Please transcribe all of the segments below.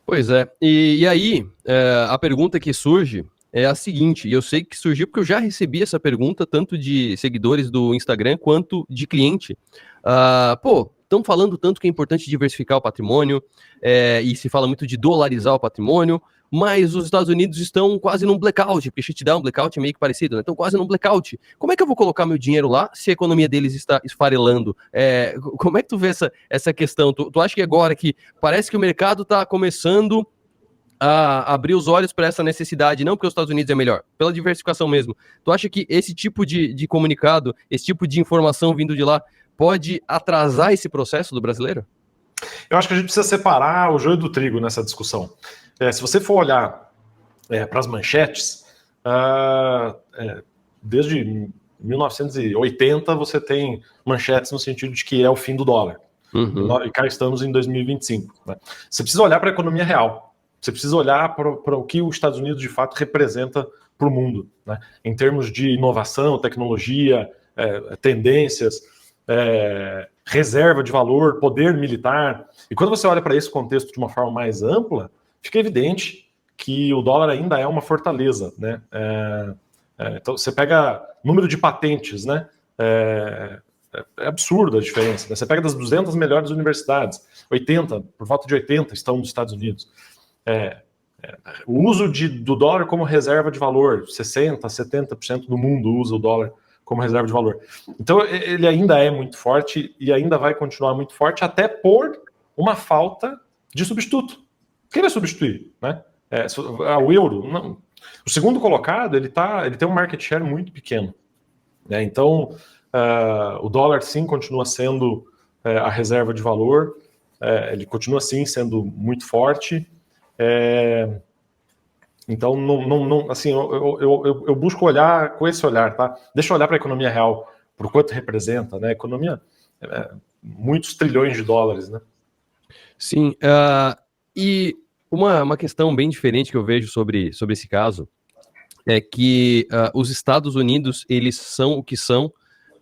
Pois é. E aí, a pergunta que surge é a seguinte, e eu sei que surgiu porque eu já recebi essa pergunta, tanto de seguidores do Instagram quanto de cliente. Estão falando tanto que é importante diversificar o patrimônio, e se fala muito de dolarizar o patrimônio, mas os Estados Unidos estão quase num blackout, porque shutdown, blackout é meio que parecido, né? Estão quase num blackout. Como é que eu vou colocar meu dinheiro lá se a economia deles está esfarelando? Como é que tu vê essa questão? Tu acha que agora que parece que o mercado está começando a abrir os olhos para essa necessidade, não porque os Estados Unidos é melhor, pela diversificação mesmo. Tu acha que esse tipo de comunicado, esse tipo de informação vindo de lá, pode atrasar esse processo do brasileiro? Eu acho que a gente precisa separar o joio do trigo nessa discussão. Se você for olhar para as manchetes, desde 1980 você tem manchetes no sentido de que é o fim do dólar. Uhum. E cá estamos em 2025. Né? Você precisa olhar para a economia real. Você precisa olhar para o que os Estados Unidos de fato representa para o mundo, né? Em termos de inovação, tecnologia, tendências, reserva de valor, poder militar. E quando você olha para esse contexto de uma forma mais ampla, fica evidente que o dólar ainda é uma fortaleza, né? Então você pega número de patentes, né? É absurda a diferença, né? Você pega das 200 melhores universidades, 80, por volta de 80 estão nos Estados Unidos. O uso do dólar como reserva de valor, 60%, 70% do mundo usa o dólar como reserva de valor. Então ele ainda é muito forte e ainda vai continuar muito forte, até por uma falta de substituto. Quem vai substituir, né? O euro, não. O segundo colocado, ele tem um market share muito pequeno, né? Então o dólar sim continua sendo a reserva de valor, ele continua sim sendo muito forte. Então, assim, eu busco olhar com esse olhar, tá? Deixa eu olhar para a economia real, por quanto representa, né? Economia, muitos trilhões de dólares, né? Sim, e uma questão bem diferente que eu vejo sobre esse caso é que os Estados Unidos, eles são o que são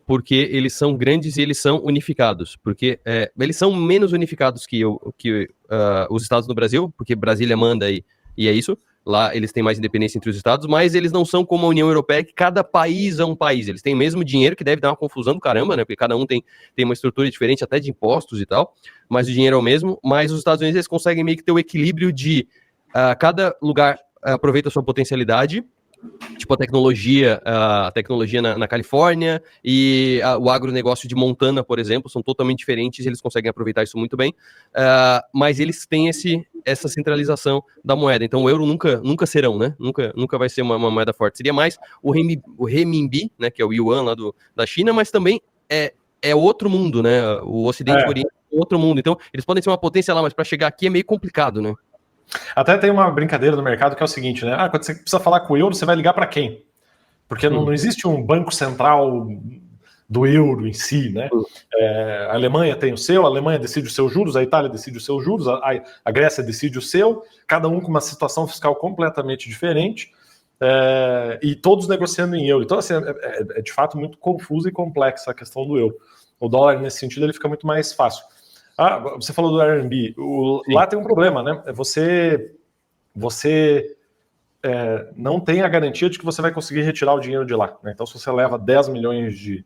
porque eles são grandes e eles são unificados, porque eles são menos unificados que os estados no Brasil, porque Brasília manda e é isso. Lá eles têm mais independência entre os estados, mas eles não são como a União Europeia, que cada país é um país. Eles têm o mesmo dinheiro, que deve dar uma confusão do caramba, né? Porque cada um tem uma estrutura diferente, até de impostos e tal, mas o dinheiro é o mesmo. Mas os Estados Unidos, eles conseguem meio que ter o equilíbrio de cada lugar aproveita a sua potencialidade, tipo a tecnologia na Califórnia e o agronegócio de Montana, por exemplo, são totalmente diferentes, eles conseguem aproveitar isso muito bem, mas eles têm essa centralização da moeda, então o euro nunca serão, né? Nunca vai ser uma moeda forte. Seria mais o renminbi, né, que é o yuan lá da China, mas também é outro mundo, né? O Ocidente e o Oriente é outro mundo, então eles podem ser uma potência lá, mas para chegar aqui é meio complicado, né? Até tem uma brincadeira no mercado que é o seguinte, né? Quando você precisa falar com o euro, você vai ligar para quem? Porque não existe um banco central do euro em si, né? A Alemanha tem o seu, a Alemanha decide os seus juros, a Itália decide os seus juros, a Grécia decide o seu, cada um com uma situação fiscal completamente diferente, e todos negociando em euro. Então, assim, é de fato muito confusa e complexa a questão do euro. O dólar, nesse sentido, ele fica muito mais fácil. Você falou do RMB. Lá tem um problema, né? Você não tem a garantia de que você vai conseguir retirar o dinheiro de lá, né? Então, se você leva 10 milhões de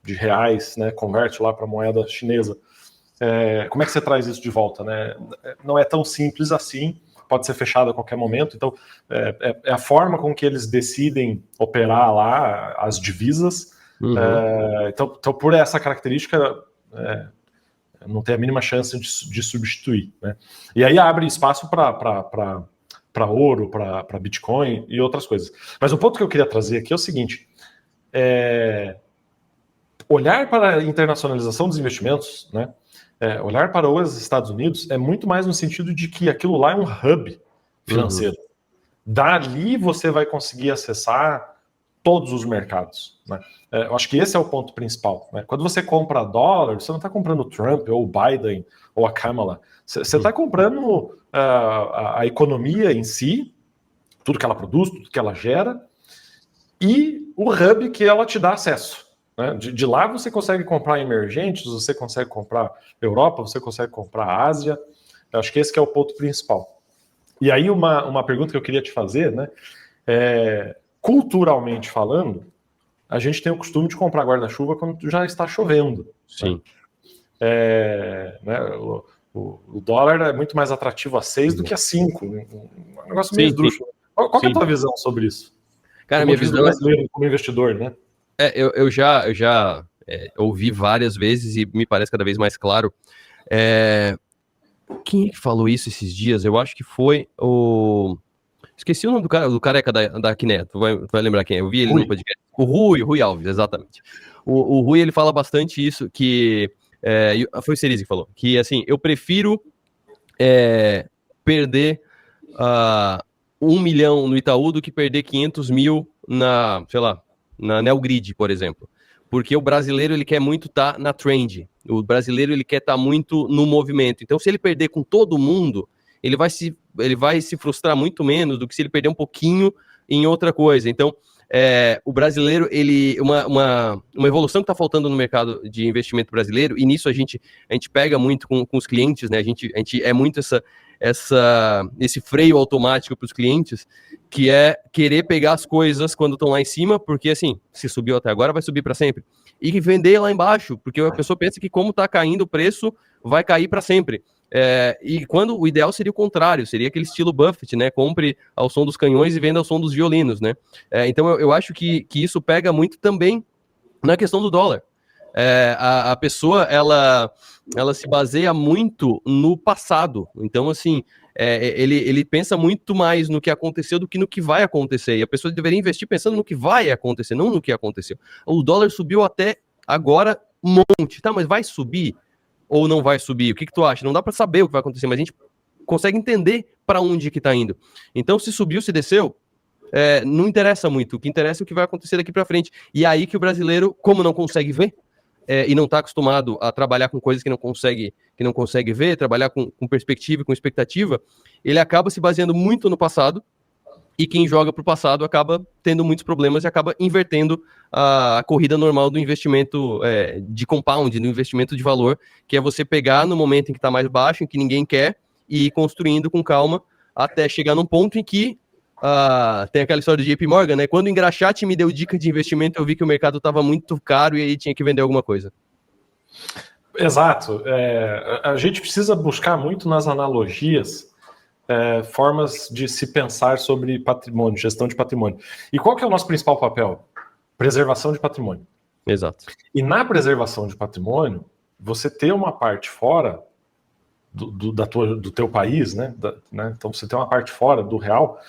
reais, né, converte lá para moeda chinesa, como é que você traz isso de volta, né? Não é tão simples assim, pode ser fechado a qualquer momento. Então, é a forma com que eles decidem operar lá as divisas. Então, por essa característica, não tem a mínima chance de substituir, né? E aí abre espaço para ouro, para Bitcoin e outras coisas. Mas o ponto que eu queria trazer aqui é o seguinte: olhar para a internacionalização dos investimentos, né? Olhar para os Estados Unidos é muito mais no sentido de que aquilo lá é um hub financeiro. Dali você vai conseguir acessar todos os mercados, né? Eu acho que esse é o ponto principal, né? Quando você compra dólar, você não está comprando Trump ou Biden ou a Kamala. Você está comprando a economia em si, tudo que ela produz, tudo que ela gera, e o hub que ela te dá acesso, né? De lá você consegue comprar emergentes, você consegue comprar Europa, você consegue comprar Ásia. Eu acho que esse que é o ponto principal. E aí uma pergunta que eu queria te fazer, né? Culturalmente falando, a gente tem o costume de comprar guarda-chuva quando já está chovendo. Sim. Né, o dólar é muito mais atrativo a 6 do que a 5. Um negócio meio esdrúxulo. Qual que é a tua visão sobre isso? Cara, Como minha diz o visão brasileiro como investidor, né? eu já ouvi várias vezes e me parece cada vez mais claro. Quem é que falou isso esses dias? Eu acho que foi o... Esqueci o nome do careca da Quiné. Tu vai lembrar quem é. Eu vi ele no podcast. O Rui Alves, exatamente. O Rui, ele fala bastante isso, que... foi o Cerise que falou. Que, assim, eu prefiro perder 1 milhão no Itaú do que perder 500 mil sei lá, na Neogrid, por exemplo. Porque o brasileiro, ele quer muito estar na trend. O brasileiro, ele quer estar muito no movimento. Então, se ele perder com todo mundo, ele vai se frustrar muito menos do que se ele perder um pouquinho em outra coisa. Então, o brasileiro, uma evolução que está faltando no mercado de investimento brasileiro, e nisso a gente pega muito com os clientes, né? A gente é muito esse freio automático para os clientes, que é querer pegar as coisas quando estão lá em cima, porque assim, se subiu até agora, vai subir para sempre. E vender lá embaixo, porque a pessoa pensa que como está caindo o preço, vai cair para sempre. E quando o ideal seria o contrário, seria aquele estilo Buffett, né? Compre ao som dos canhões e venda ao som dos violinos, né? Então eu acho que isso pega muito também na questão do dólar. A pessoa, ela se baseia muito no passado. Então, assim, ele pensa muito mais no que aconteceu do que no que vai acontecer. E a pessoa deveria investir pensando no que vai acontecer, não no que aconteceu. O dólar subiu até agora um monte, tá? Mas vai subir ou não vai subir? O que tu acha? Não dá para saber o que vai acontecer, mas a gente consegue entender para onde que tá indo. Então, se subiu, se desceu, não interessa muito. O que interessa é o que vai acontecer daqui para frente. E é aí que o brasileiro, como não consegue ver, e não está acostumado a trabalhar com coisas que não consegue ver, trabalhar com perspectiva, com expectativa, ele acaba se baseando muito no passado, e quem joga para o passado acaba tendo muitos problemas e acaba invertendo a corrida normal do investimento de compound, do investimento de valor, que é você pegar no momento em que está mais baixo, em que ninguém quer, e ir construindo com calma até chegar num ponto em que tem aquela história do JP Morgan, né? Quando o Engraxate me deu dica de investimento, eu vi que o mercado estava muito caro e aí tinha que vender alguma coisa. Exato. A gente precisa buscar muito nas analogias formas de se pensar sobre patrimônio, gestão de patrimônio. E qual que é o nosso principal papel? Preservação de patrimônio. Exato. E na preservação de patrimônio, você ter uma parte fora do teu país, né? Então você tem uma parte fora do real,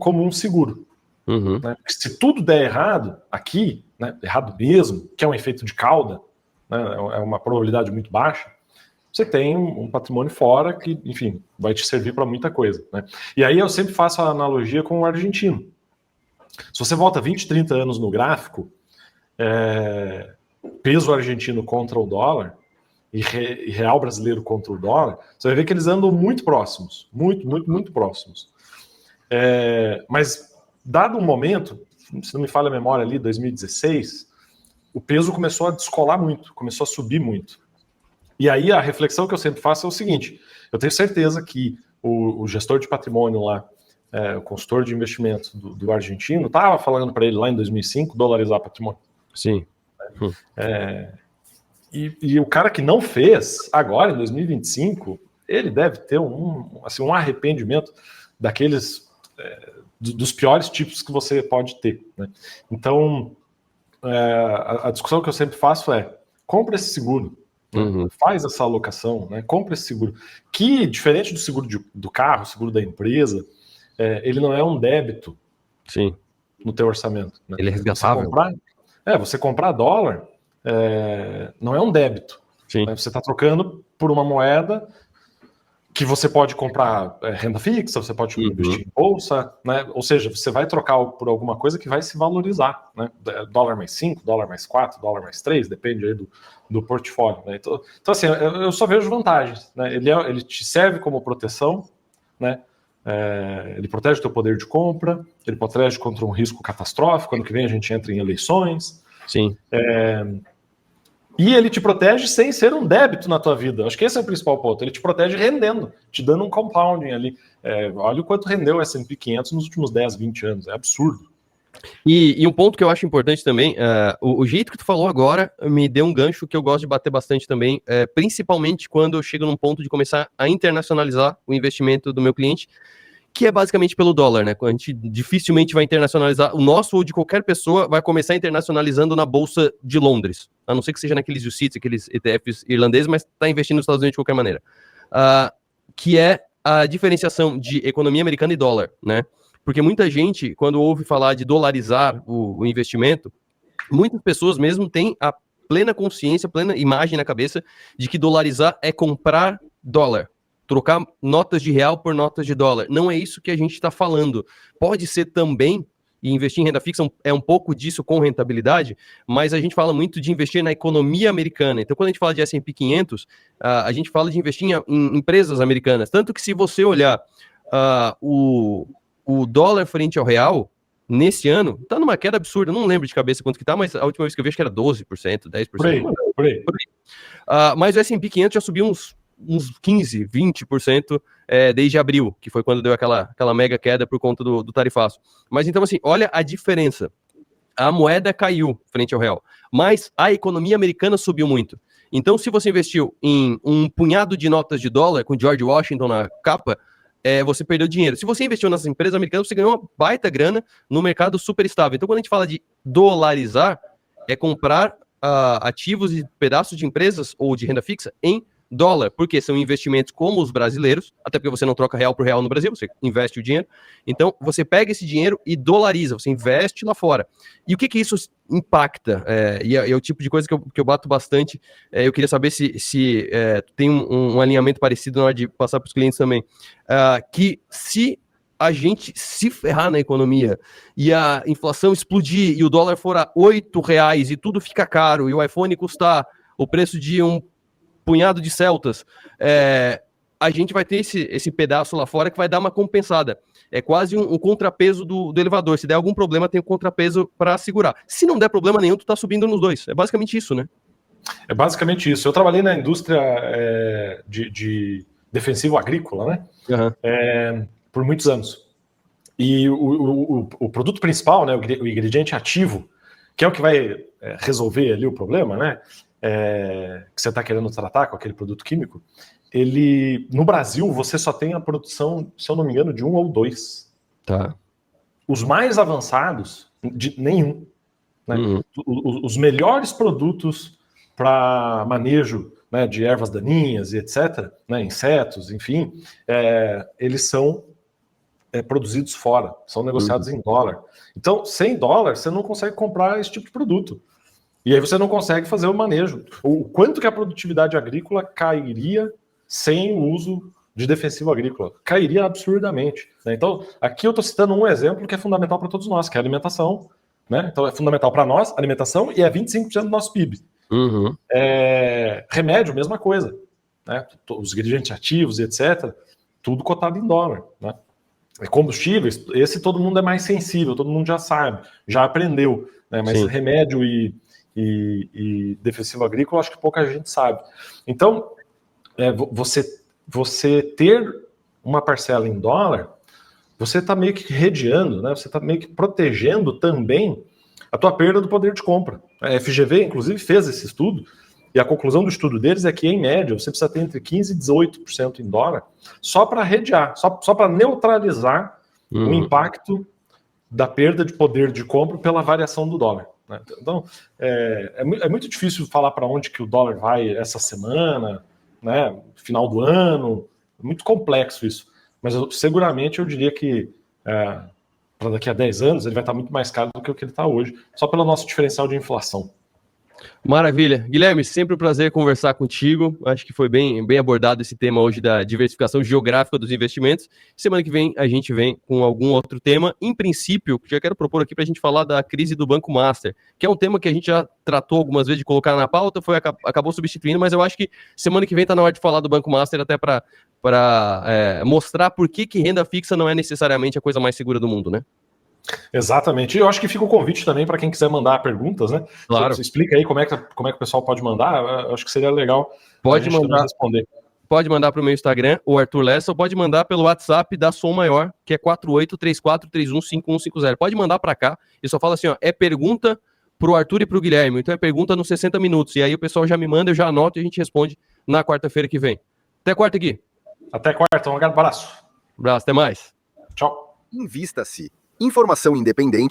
como um seguro. Uhum. Né? Se tudo der errado aqui, né, errado mesmo, que é um efeito de cauda, né, é uma probabilidade muito baixa, você tem um patrimônio fora que, enfim, vai te servir para muita coisa. Né? E aí eu sempre faço a analogia com o argentino. Se você volta 20, 30 anos no gráfico, peso argentino contra o dólar e real brasileiro contra o dólar, você vai ver que eles andam muito próximos, muito próximos. Mas, dado um momento, se não me falha a memória ali, 2016, o peso começou a descolar muito, começou a subir muito. E aí a reflexão que eu sempre faço é o seguinte: eu tenho certeza que o gestor de patrimônio lá, o consultor de investimento do argentino, estava falando para ele lá em 2005 dolarizar patrimônio. Sim. E o cara que não fez, agora em 2025, ele deve ter um arrependimento daqueles dos piores tipos que você pode ter. Né? Então, a discussão que eu sempre faço é: compra esse seguro. Uhum. Faz essa alocação, né? Compra esse seguro, que diferente do seguro do carro, seguro da empresa, ele não é um débito. Sim. No teu orçamento. Né? Ele é resgatável. Você comprar dólar não é um débito. Sim. Né? Você está trocando por uma moeda que você pode comprar renda fixa, você pode investir em bolsa, né? Ou seja, você vai trocar por alguma coisa que vai se valorizar. Né? Dólar mais 5, dólar mais 4, dólar mais 3, depende aí do portfólio. Né? Então, assim, eu só vejo vantagens. Né? Ele te serve como proteção, né? Ele protege o teu poder de compra, ele protege contra um risco catastrófico. Ano que vem a gente entra em eleições. Sim. E ele te protege sem ser um débito na tua vida. Acho que esse é o principal ponto. Ele te protege rendendo, te dando um compounding ali. Olha o quanto rendeu o S&P 500 nos últimos 10, 20 anos. É absurdo. E um ponto que eu acho importante também, o jeito que tu falou agora me deu um gancho que eu gosto de bater bastante também, principalmente quando eu chego num ponto de começar a internacionalizar o investimento do meu cliente, que é basicamente pelo dólar, né? A gente dificilmente vai internacionalizar, o nosso ou de qualquer pessoa vai começar internacionalizando na Bolsa de Londres, a não ser que seja naqueles UCITS, aqueles ETFs irlandeses, mas está investindo nos Estados Unidos de qualquer maneira. Que é a diferenciação de economia americana e dólar, né? Porque muita gente, quando ouve falar de dolarizar o investimento, muitas pessoas mesmo têm a plena consciência, plena imagem na cabeça de que dolarizar é comprar dólar, trocar notas de real por notas de dólar. Não é isso que a gente está falando. Pode ser também, e investir em renda fixa é um pouco disso com rentabilidade, mas a gente fala muito de investir na economia americana. Então, quando a gente fala de S&P 500, a gente fala de investir em empresas americanas. Tanto que se você olhar o dólar frente ao real, nesse ano, tá numa queda absurda. Eu não lembro de cabeça quanto que tá, mas a última vez que eu vi acho que era 12%, 10%. Por aí. Mas o S&P 500 já subiu uns 15%, 20% desde abril, que foi quando deu aquela mega queda por conta do tarifaço. Mas então, assim, olha a diferença. A moeda caiu frente ao real, mas a economia americana subiu muito. Então, se você investiu em um punhado de notas de dólar com George Washington na capa, você perdeu dinheiro. Se você investiu nas empresas americanas, você ganhou uma baita grana no mercado super estável. Então, quando a gente fala de dolarizar, é comprar ativos e pedaços de empresas ou de renda fixa em dólar, porque são investimentos como os brasileiros, até porque você não troca real por real no Brasil, você investe o dinheiro. Então, você pega esse dinheiro e dolariza, você investe lá fora. E o que isso impacta? E é o tipo de coisa que eu bato bastante. Eu queria saber se tem um alinhamento parecido na hora de passar para os clientes também. Que se a gente se ferrar na economia e a inflação explodir e o dólar for a R$8 e tudo fica caro e o iPhone custar o preço de um punhado de celtas, a gente vai ter esse pedaço lá fora que vai dar uma compensada. É quase um contrapeso do elevador. Se der algum problema, tem um contrapeso para segurar. Se não der problema nenhum, tu tá subindo nos dois. É basicamente isso, né? É basicamente isso. Eu trabalhei na indústria de defensivo agrícola, né? Uhum. Por muitos anos. E o produto principal, né, o ingrediente ativo, que é o que vai resolver ali o problema, né? Que você está querendo tratar com aquele produto químico, no Brasil, você só tem a produção, se eu não me engano, de 1 ou 2. Tá. Os mais avançados, de nenhum. Né? Uhum. Os melhores produtos para manejo, né, de ervas daninhas e etc., né, insetos, enfim, eles são produzidos fora, são negociados em dólar. Então, sem dólar, você não consegue comprar esse tipo de produto. E aí você não consegue fazer o manejo. O quanto que a produtividade agrícola cairia sem o uso de defensivo agrícola? Cairia absurdamente. Né? Então, aqui eu estou citando um exemplo que é fundamental para todos nós, que é a alimentação. Né? Então, é fundamental para nós, alimentação, e é 25% do nosso PIB. Uhum. Remédio, mesma coisa. Né? Os ingredientes ativos e etc., tudo cotado em dólar. Né? Combustíveis, esse todo mundo é mais sensível, todo mundo já sabe, já aprendeu. Né? Mas sim, remédio e defensivo agrícola, acho que pouca gente sabe. Então, você ter uma parcela em dólar, você está meio que redeando, né? Você está meio que protegendo também a tua perda do poder de compra. A FGV, inclusive, fez esse estudo, e a conclusão do estudo deles é que, em média, você precisa ter entre 15% e 18% em dólar só para redear, só para neutralizar o impacto da perda de poder de compra pela variação do dólar. Né? Então, é muito difícil falar para onde que o dólar vai essa semana, né? Final do ano, é muito complexo isso. Mas seguramente eu diria que para daqui a 10 anos ele vai estar muito mais caro do que o que ele está hoje, só pelo nosso diferencial de inflação. Maravilha. Guilherme, sempre um prazer conversar contigo. Acho que foi bem abordado esse tema hoje da diversificação geográfica dos investimentos. Semana que vem a gente vem com algum outro tema. Em princípio, já quero propor aqui para a gente falar da crise do Banco Master, que é um tema que a gente já tratou algumas vezes de colocar na pauta, acabou substituindo, mas eu acho que semana que vem está na hora de falar do Banco Master até para mostrar por que renda fixa não é necessariamente a coisa mais segura do mundo, né? Exatamente. E eu acho que fica o convite também para quem quiser mandar perguntas, né? Claro. Você explica aí como é que o pessoal pode mandar. Eu acho que seria legal Pode a gente mandar. Responder. Pode mandar para o meu Instagram, o Arthur Lessa, ou pode mandar pelo WhatsApp da Som Maior, que é 4834315150. Pode mandar para cá e só fala assim, ó, é pergunta pro Arthur e pro Guilherme. Então é pergunta nos 60 minutos. E aí o pessoal já me manda, eu já anoto e a gente responde na quarta-feira que vem. Até quarta, Gui. Até quarta, um abraço. Abraço, até mais. Tchau. Invista-se. Informação independente